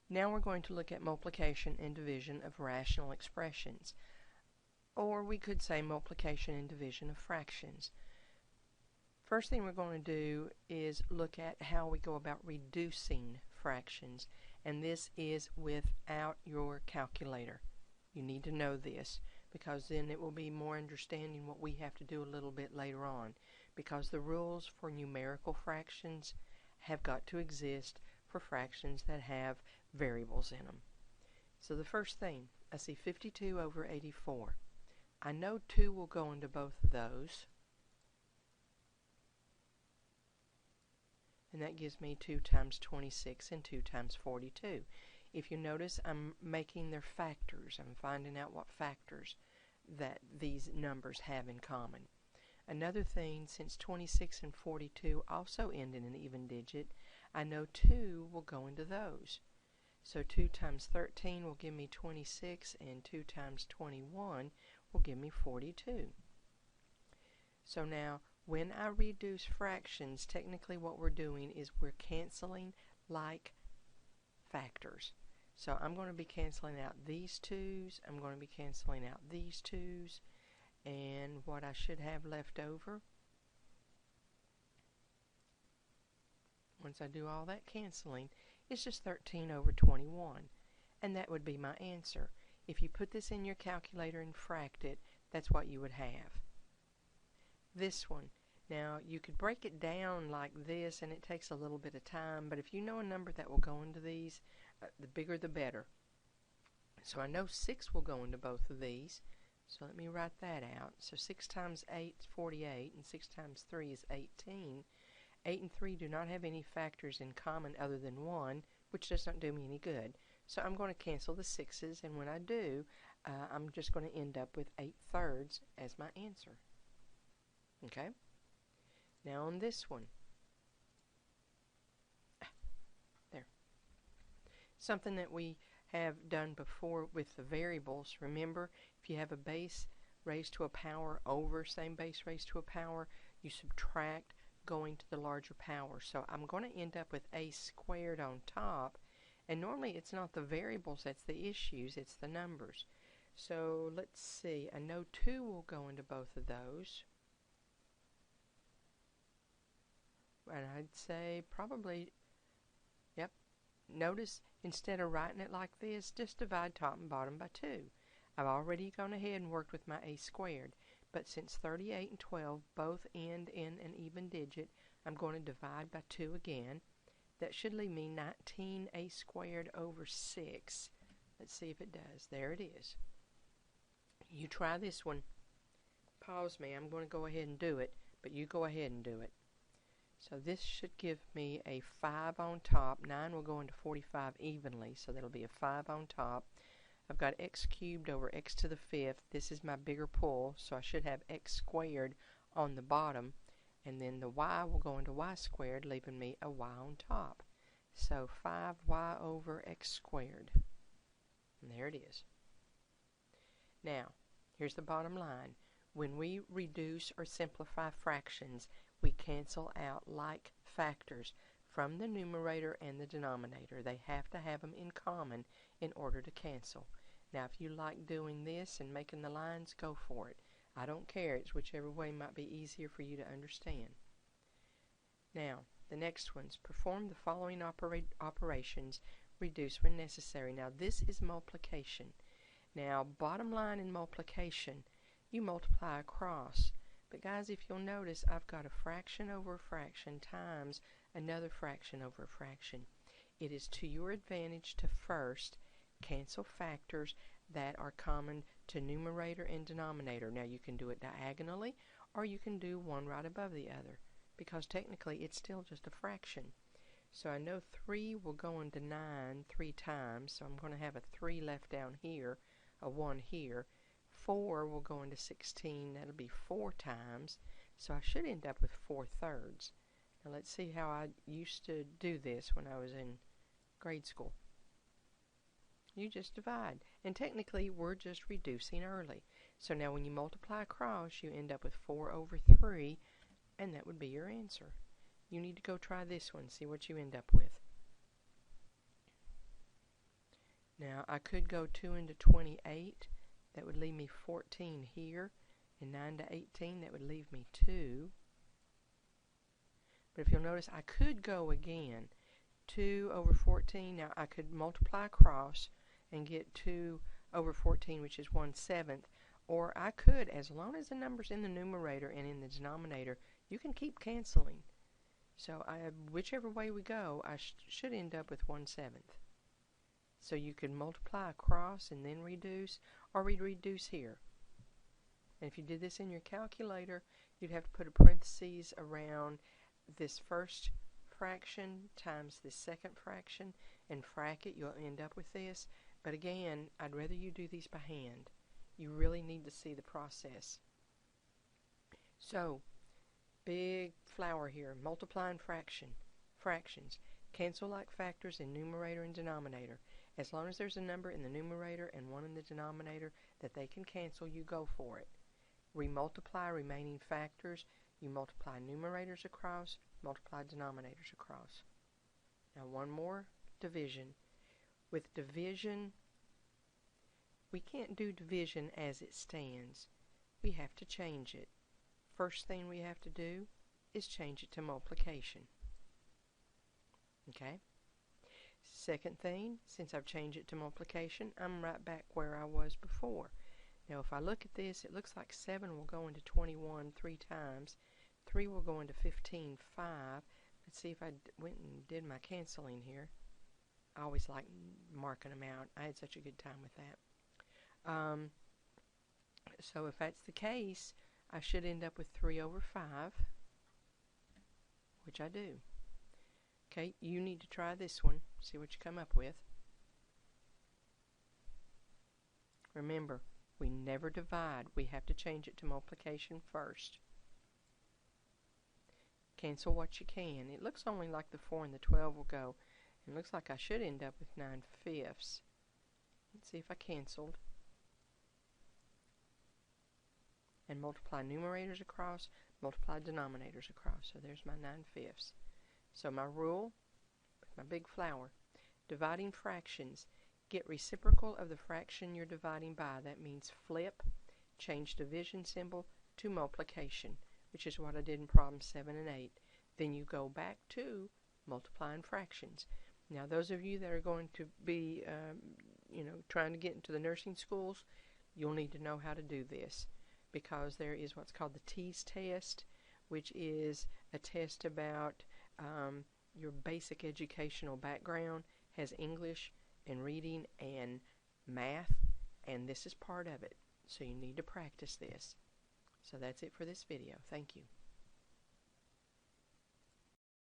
Now we're going to look at multiplication and division of rational expressions, or we could say multiplication and division of fractions. First thing we're going to do is look at how we go about reducing fractions, and this is without your calculator. You need to know this, because then it will be more understanding what we have to do a little bit later on, because the rules for numerical fractions have got to exist for fractions that have variables in them. So the first thing, I see 52 over 84. I know 2 will go into both of those, and that gives me 2 times 26 and 2 times 42. If you notice, I'm making their factors. I'm finding out what factors that these numbers have in common. Another thing, since 26 and 42 also end in an even digit, I know 2 will go into those. So 2 times 13 will give me 26, and 2 times 21 will give me 42. So now, when I reduce fractions, technically what we're doing is we're canceling like factors. So I'm going to be canceling out these 2's, I'm going to be canceling out these 2's, and what I should have left over, once I do all that canceling, is just 13 over 21, and that would be my answer. If you put this in your calculator and fract it, that's what you would have. This one, now you could break it down like this, and it takes a little bit of time, but if you know a number that will go into these, the bigger the better. So I know 6 will go into both of these, so let me write that out. So 6 times 8 is 48, and 6 times 3 is 18. 8 and 3 do not have any factors in common other than 1, which does not do me any good. So I'm going to cancel the 6's, and when I do, I'm just going to end up with 8/3 as my answer. Okay? Now on this one, there. Something that we have done before with the variables, remember, if you have a base raised to a power over same base raised to a power, you subtract going to the larger power. So I'm going to end up with a squared on top, and normally it's not the variables that's the issues, it's the numbers. So let's see, I know 2 will go into both of those, and I'd say probably, yep, notice instead of writing it like this, just divide top and bottom by 2. I've already gone ahead and worked with my a squared, but since 38 and 12 both end in an even digit, I'm going to divide by 2 again. That should leave me 19a squared over 6. Let's see if it does. There it is. You try this one. Pause me. I'm going to go ahead and do it, but you go ahead and do it. So this should give me a 5 on top. 9 will go into 45 evenly, so that'll be a 5 on top. I've got x cubed over x to the 5th. This is my bigger pull, so I should have x squared on the bottom, and then the y will go into y squared, leaving me a y on top. So 5y over x squared. And there it is. Now, here's the bottom line. When we reduce or simplify fractions, we cancel out like factors from the numerator and the denominator. They have to have them in common in order to cancel. Now, if you like doing this and making the lines, go for it. I don't care. It's whichever way might be easier for you to understand. Now, the next one's perform the following operations, reduce when necessary. Now, this is multiplication. Now, bottom line in multiplication, you multiply across. But guys, if you'll notice, I've got a fraction over a fraction times another fraction over a fraction. It is to your advantage to first cancel factors that are common to numerator and denominator. Now you can do it diagonally, or you can do one right above the other, because technically it's still just a fraction. So I know 3 will go into 9 3 times, so I'm going to have a 3 left down here, a 1 here. 4 will go into 16, that'll be 4 times, so I should end up with 4/3. Now let's see how I used to do this when I was in grade school. You just divide, and technically we're just reducing early. So now when you multiply across, you end up with 4 over 3, and that would be your answer. You need to go try this one, see what you end up with. Now I could go 2 into 28. That would leave me 14 here. And 9 to 18, that would leave me 2. But if you'll notice, I could go again. 2 over 14. Now I could multiply across and get 2 over 14, which is 1/7. Or I could, as long as the number's in the numerator and in the denominator, you can keep canceling. So whichever way we go, I should end up with 1/7. So you could multiply across and then reduce, or we'd reduce here. And if you did this in your calculator, you'd have to put a parentheses around this first fraction times this second fraction and frac it. You'll end up with this. But again, I'd rather you do these by hand. You really need to see the process. So, big flower here, multiplying fractions. Cancel like factors in numerator and denominator. As long as there's a number in the numerator and one in the denominator that they can cancel, you go for it. Remultiply remaining factors. You multiply numerators across, multiply denominators across. Now one more, division. With division, we can't do division as it stands. We have to change it. First thing we have to do is change it to multiplication. Okay? Second thing, since I've changed it to multiplication, I'm right back where I was before. Now if I look at this, it looks like 7 will go into 21 3 times. 3 will go into 15 5. Let's see if I went and did my canceling here. I always like marking them out. I had such a good time with that. So if that's the case, I should end up with 3 over 5, which I do. Okay, you need to try this one, see what you come up with. Remember, we never divide. We have to change it to multiplication first. Cancel what you can. It looks only like the 4 and the 12 will go. It looks like I should end up with 9/5. Let's see if I canceled. And multiply numerators across, multiply denominators across. So there's my 9/5. So my rule, with my big flower, dividing fractions, get reciprocal of the fraction you're dividing by. That means flip, change division symbol to multiplication, which is what I did in problem 7 and 8. Then you go back to multiplying fractions. Now those of you that are going to be trying to get into the nursing schools, you'll need to know how to do this, because there is what's called the TEAS test, which is a test about your basic educational background. Has English and reading and math, and this is part of it. So you need to practice this. So that's it for this video. Thank you.